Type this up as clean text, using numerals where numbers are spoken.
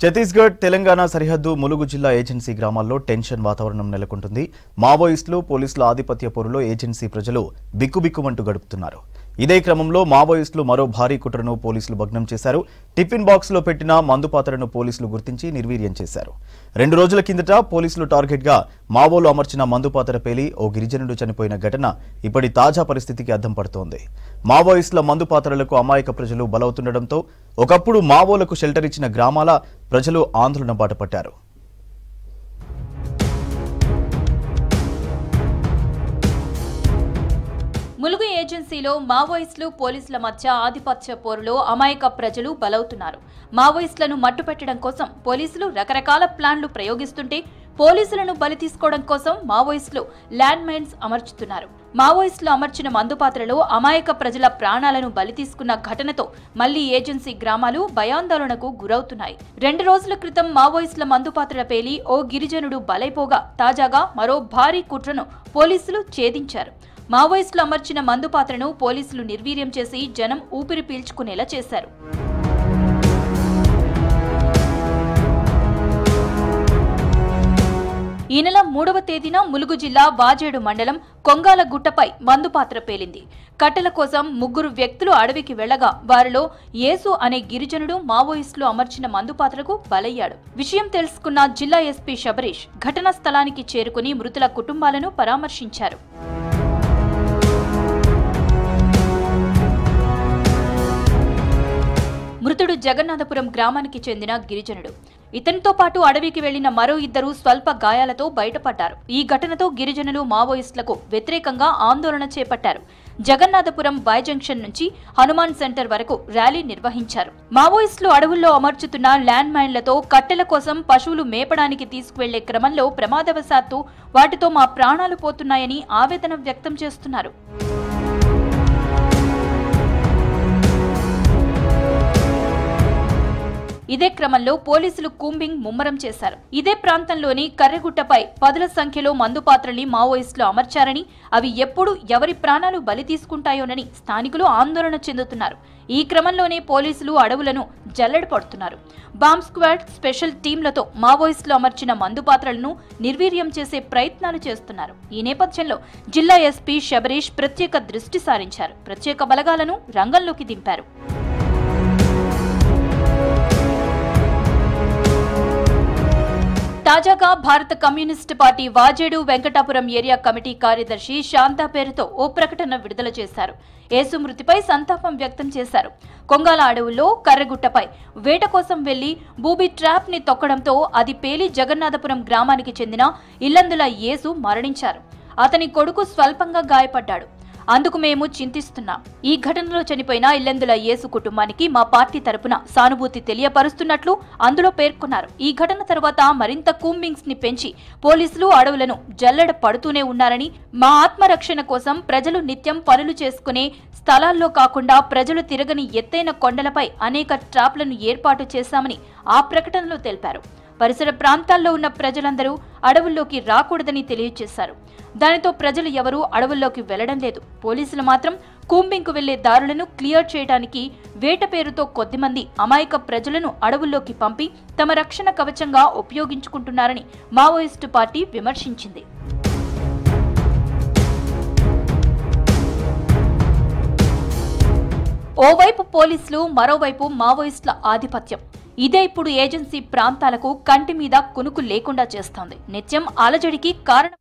ఛత్తీస్గఢ్ తెలంగాణ సరిహద్దు ములుగు జిల్లా ఏజెన్సీ గ్రామాల్లో టెన్షన్ వాతావరణం నెలకొంటుంది. మావోయిస్టులు పోలీసుల ఆధిపత్య పోరులో ఏజెన్సీ ప్రజలు బిక్కుబిక్కుమంటూ గడుపుతున్నారు. ఇదే క్రమంలో మావోయిస్టులు మరో భారీ కుట్రను పోలీసులు భగ్నం చేశారు. టిఫిన్ బాక్స్ లో పెట్టిన మందు పాత్రను పోలీసులు గుర్తించి నిర్వీర్యం చేశారు. 2 రోజుల కిందట పోలీసులు టార్గెట్ గా మావోలు అమర్చిన మందు పాత్ర పేలి ఓ గిరిజనుడు చనిపోయిన ఘటన ఇప్పటి తాజా పరిస్థితికి అద్దం పడుతోంది. మావోయిస్టుల మందు పాత్రలకు అమాయక ప్రజలు బలవుతుండటంతో ఒకప్పుడు మావోలకు షెల్టర్ ఇచ్చిన గ్రామాల ప్రజలు ఆందోళన బాట పట్టారు. ములుగు ఏజెన్సీలో మావోయిస్టులు పోలీసుల మధ్య ఆధిపత్య పోరులో అమాయక ప్రజలు బలవుతున్నారు. మావోయిస్టులను మట్టుపెట్టడం కోసం పోలీసులు రకరకాల ప్లాన్లు ప్రయోగిస్తుంటే పోలీసులను బలి తీసుకోవడం కోసం మావోయిస్టులు ల్యాండ్ మైన్స్ అమర్చుతున్నారు. మావోయిస్టులు అమర్చిన మందుపాత్రలో అమాయక ప్రజల ప్రాణాలను బలి తీసుకున్న ఘటనతో మళ్లీ ఏజెన్సీ గ్రామాలు భయాందోళనకు గురవుతున్నాయి. 2 రోజుల క్రితం మావోయిస్టుల మందుపాత్రల పేలి ఓ గిరిజనుడు బలైపోగా తాజాగా మరో భారీ కుట్రను పోలీసులు ఛేదించారు. మావోయిస్టులు అమర్చిన మందు పాత్రను పోలీసులు నిర్వీర్యం చేసి జనం ఊపిరి పీల్చుకునేలా చేశారు. ఈ నెల 3వ తేదీన ములుగు జిల్లా వాజేడు మండలం కొంగాలగుట్టపై మందు పాత్ర పేలింది. కట్టెల కోసం 3 వ్యక్తులు అడవికి వెళ్లగా వారిలో యేసు అనే గిరిజనుడు మావోయిస్టులు అమర్చిన మందు పాత్రకు బలయ్యాడు. విషయం తెలుసుకున్న జిల్లా ఎస్పీ శబరీష్ ఘటనా స్థలానికి చేరుకుని మృతుల కుటుంబాలను పరామర్శించారు. మృతుడు జగన్నాథపురం గ్రామానికి చెందిన గిరిజనుడు. ఇతనితో పాటు అడవికి వెళ్లిన మరో 2 స్వల్ప గాయాలతో బయటపడ్డారు. ఈ ఘటనతో గిరిజనులు మావోయిస్టులకు వ్యతిరేకంగా ఆందోళన చేపట్టారు. జగన్నాథపురం వై జంక్షన్ నుంచి హనుమాన్ సెంటర్ వరకు ర్యాలీ నిర్వహించారు. మావోయిస్టులు అడవుల్లో అమర్చుతున్న ల్యాండ్ మైన్లతో కట్టెల కోసం పశువులు మేపడానికి తీసుకువెళ్లే క్రమంలో ప్రమాదవశాత్తు వాటితో మా ప్రాణాలు పోతున్నాయని ఆవేదన వ్యక్తం చేస్తున్నారు. ఇదే క్రమంలో పోలీసులు కూంబింగ్ ముమ్మరం చేశారు. ఇదే ప్రాంతంలోని కర్రెగుట్టపై 10ల సంఖ్యలో మందు పాత్రల్ని మావోయిస్టులు అమర్చారని, అవి ఎప్పుడు ఎవరి ప్రాణాలు బలి తీసుకుంటాయోనని స్థానికులు ఆందోళన చెందుతున్నారు. ఈ క్రమంలోనే పోలీసులు అడవులను జల్లెడ పడుతున్నారు. బాంబ్ స్క్వాడ్, స్పెషల్ టీంలతో మావోయిస్టులు అమర్చిన మందు పాత్రలను నిర్వీర్యం చేసే ప్రయత్నాలు చేస్తున్నారు. ఈ నేపథ్యంలో జిల్లా ఎస్పీ శబరీష్ ప్రత్యేక దృష్టి సారించారు. ప్రత్యేక బలగాలను రంగంలోకి దింపారు. తాజాగా భారత communist party Vajedu Venkatapuram area committee కార్యదర్శి శాంతా పేరుతో ఓ ప్రకటన విడుదల చేశారు. యేసు మృతిపై సంతాపం వ్యక్తం చేశారు. కొంగాల అడవుల్లో కర్రెగుట్టపై వేట కోసం వెళ్లి బూబీ ట్రాప్ ని తొక్కడంతో అది పేలి జగన్నాథపురం గ్రామానికి చెందిన ఇల్లందుల యేసు మరణించారు. అతని కొడుకు స్వల్పంగా గాయపడ్డాడు. అందుకు మేము చింతిస్తున్నాం. ఈ ఘటనలో చనిపోయిన ఇల్లందుల యేసు కుటుంబానికి మా పార్టీ తరపున సానుభూతి తెలియపరుస్తున్నట్లు అందులో పేర్కొన్నారు. ఈ ఘటన తర్వాత మరింత కూంబింగ్స్ ని పెంచి పోలీసులు అడవులను జల్లెడ పడుతూనే ఉన్నారని, మా ఆత్మరక్షణ కోసం ప్రజలు నిత్యం పనులు చేసుకునే స్థలాల్లో కాకుండా ప్రజలు తిరగని ఎత్తైన కొండలపై అనేక ట్రాప్లను ఏర్పాటు చేశామని ఆ ప్రకటనలో తెలిపారు. పరిసర ప్రాంతాల్లో ఉన్న ప్రజలందరూ అడవుల్లోకి రాకూడదని తెలియజేశారు. దానితో ప్రజలు ఎవరూ అడవుల్లోకి వెళ్లడం లేదు. పోలీసులు మాత్రం కూంబింగ్కు వెళ్లే దారులను క్లియర్ చేయడానికి వేట పేరుతో కొద్దిమంది అమాయక ప్రజలను అడవుల్లోకి పంపి తమ రక్షణ కవచంగా ఉపయోగించుకుంటున్నారని మావోయిస్టు పార్టీ విమర్శించింది. ఓవైపు పోలీసులు, మరోవైపు మావోయిస్టుల ఆధిపత్యం. ఇదే ఇప్పుడు ఏజెన్సీ ప్రాంతాలకు కంటి మీద కునుకు లేకుండా చేస్తోంది. నిత్యం అలజడికి కారణం.